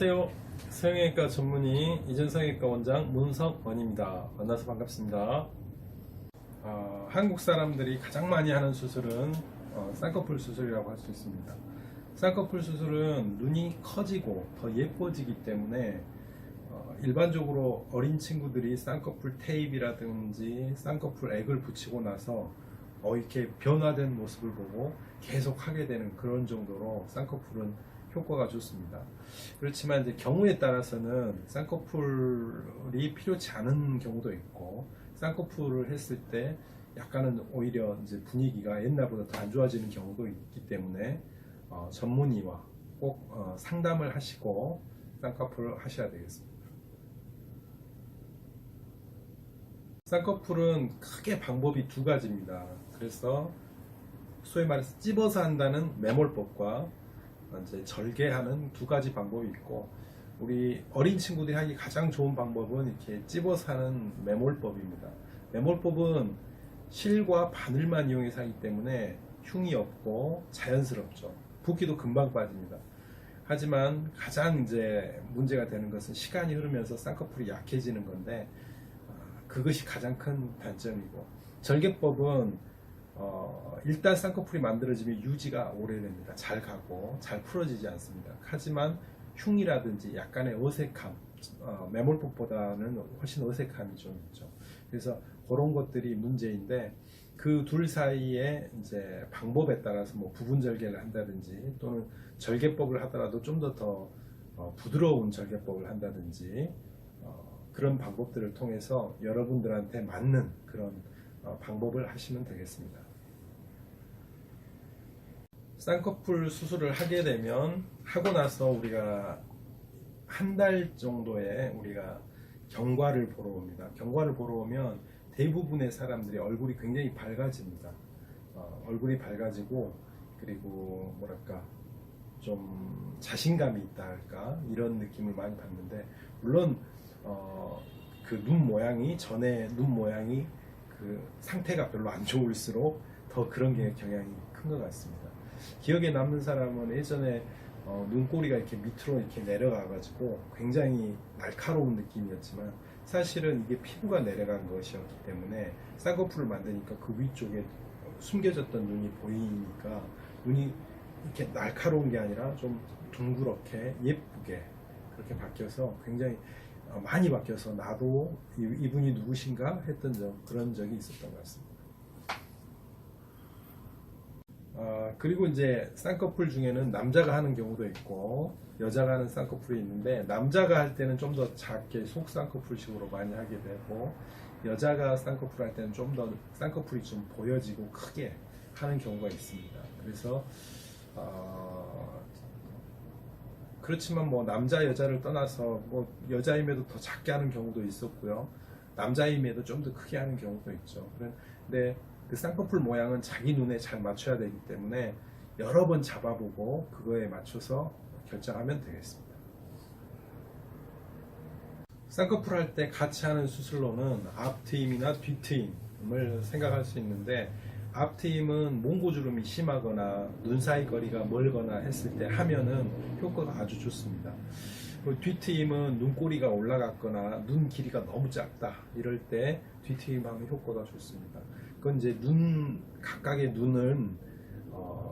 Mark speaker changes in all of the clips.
Speaker 1: 안녕하세요. 성형외과 전문의 이전성형외과 원장 문성원입니다. 만나서 반갑습니다. 한국 사람들이 가장 많이 하는 수술은 쌍꺼풀 수술이라고 할 수 있습니다. 쌍꺼풀 수술은 눈이 커지고 더 예뻐지기 때문에 일반적으로 어린 친구들이 쌍꺼풀 테이프라든지 쌍꺼풀 액을 붙이고 나서 이렇게 변화된 모습을 보고 계속 하게 되는 그런 정도로 쌍꺼풀은 효과가 좋습니다. 그렇지만 이제 경우에 따라서는 쌍꺼풀이 필요치 않은 경우도 있고, 쌍꺼풀을 했을 때 약간은 오히려 이제 분위기가 옛날보다 더 안 좋아지는 경우도 있기 때문에 전문의와 꼭 상담을 하시고 쌍꺼풀을 하셔야 되겠습니다. 쌍꺼풀은 크게 방법이 두 가지입니다. 그래서 소위 말해서 찝어서 한다는 매몰법과 이제 절개하는 두 가지 방법이 있고, 우리 어린 친구들이 하기 가장 좋은 방법은 이렇게 찝어서 하는 매몰법입니다. 매몰법은 실과 바늘만 이용해서 하기 때문에 흉이 없고 자연스럽죠. 붓기도 금방 빠집니다. 하지만 가장 이제 문제가 되는 것은 시간이 흐르면서 쌍꺼풀이 약해지는 건데, 그것이 가장 큰 단점이고, 절개법은 일단 쌍꺼풀이 만들어지면 유지가 오래됩니다. 잘 가고 잘 풀어지지 않습니다. 하지만 흉이라든지 약간의 어색함, 매몰법보다는 훨씬 어색함이 좀 있죠. 그래서 그런 것들이 문제인데, 그 둘 사이에 이제 방법에 따라서 뭐 부분 절개를 한다든지 또는 절개법을 하더라도 좀 더 부드러운 절개법을 한다든지 그런 방법들을 통해서 여러분들한테 맞는 그런 방법을 하시면 되겠습니다. 쌍꺼풀 수술을 하게 되면 하고 나서 우리가 한 달 정도에 우리가 경과를 보러 옵니다. 경과를 보러 오면 대부분의 사람들이 얼굴이 굉장히 밝아집니다. 얼굴이 밝아지고, 그리고 뭐랄까 좀 자신감이 있다 할까, 이런 느낌을 많이 받는데, 물론 그 눈 모양이 전에 눈 모양이 그 상태가 별로 안 좋을수록 더 그런 게 경향이 큰 것 같습니다. 기억에 남는 사람은 예전에 눈꼬리가 이렇게 밑으로 이렇게 내려가 가지고 굉장히 날카로운 느낌이었지만, 사실은 이게 피부가 내려간 것이었기 때문에 쌍꺼풀을 만드니까 그 위쪽에 숨겨졌던 눈이 보이니까 눈이 이렇게 날카로운 게 아니라 좀 둥그렇게 예쁘게 그렇게 바뀌어서 굉장히 많이 바뀌어서 나도 이분이 누구신가 했던 그런 적이 있었던 것 같습니다. 그리고 이제 쌍꺼풀 중에는 남자가 하는 경우도 있고 여자가 하는 쌍꺼풀이 있는데, 남자가 할 때는 좀 더 작게 속 쌍꺼풀식으로 많이 하게 되고, 여자가 쌍꺼풀 할 때는 좀 더 쌍꺼풀이 좀 보여지고 크게 하는 경우가 있습니다. 그래서 그렇지만 뭐 남자 여자를 떠나서 뭐 여자임에도 더 작게 하는 경우도 있었고요, 남자임에도 좀 더 크게 하는 경우도 있죠. 근데 그 쌍꺼풀 모양은 자기 눈에 잘 맞춰야 되기 때문에 여러 번 잡아보고 그거에 맞춰서 결정하면 되겠습니다. 쌍꺼풀 할 때 같이 하는 수술로는 앞트임이나 뒤트임을 생각할 수 있는데, 앞트임은 몽고주름이 심하거나 눈 사이 거리가 멀거나 했을 때 하면은 효과가 아주 좋습니다. 그리고 뒤트임은 눈꼬리가 올라갔거나 눈 길이가 너무 작다 이럴 때 뒤트임 하면 효과가 좋습니다. 그건 이제 각각의 눈은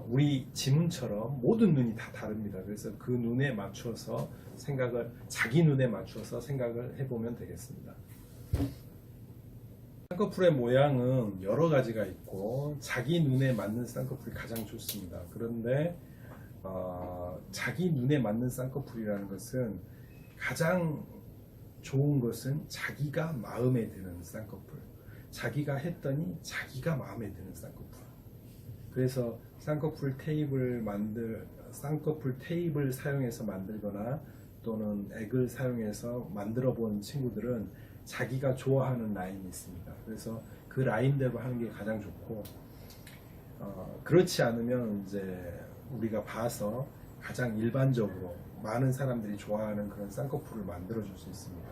Speaker 1: 우리 지문처럼 모든 눈이 다 다릅니다. 그래서 그 눈에 맞춰서 자기 눈에 맞춰서 생각을 해보면 되겠습니다. 쌍꺼풀의 모양은 여러 가지가 있고, 자기 눈에 맞는 쌍꺼풀이 가장 좋습니다. 그런데 자기 눈에 맞는 쌍꺼풀이라는 것은 가장 좋은 것은 자기가 마음에 드는 쌍꺼풀, 자기가 했더니 자기가 마음에 드는 쌍꺼풀. 그래서 쌍꺼풀 테이프를 사용해서 만들거나 또는 액을 사용해서 만들어 본 친구들은 자기가 좋아하는 라인이 있습니다. 그래서 그 라인대로 하는 게 가장 좋고, 그렇지 않으면 이제 우리가 봐서 가장 일반적으로 많은 사람들이 좋아하는 그런 쌍꺼풀을 만들어 줄 수 있습니다.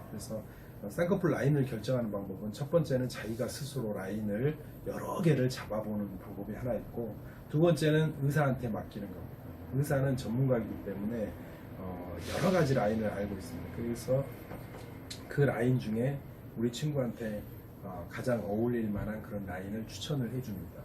Speaker 1: 그래서 쌍꺼풀 라인을 결정하는 방법은, 첫 번째는 자기가 스스로 라인을 여러 개를 잡아보는 방법이 하나 있고, 두 번째는 의사한테 맡기는 겁니다. 의사는 전문가이기 때문에 여러 가지 라인을 알고 있습니다. 그래서 그 라인 중에 우리 친구한테 가장 어울릴 만한 그런 라인을 추천을 해줍니다.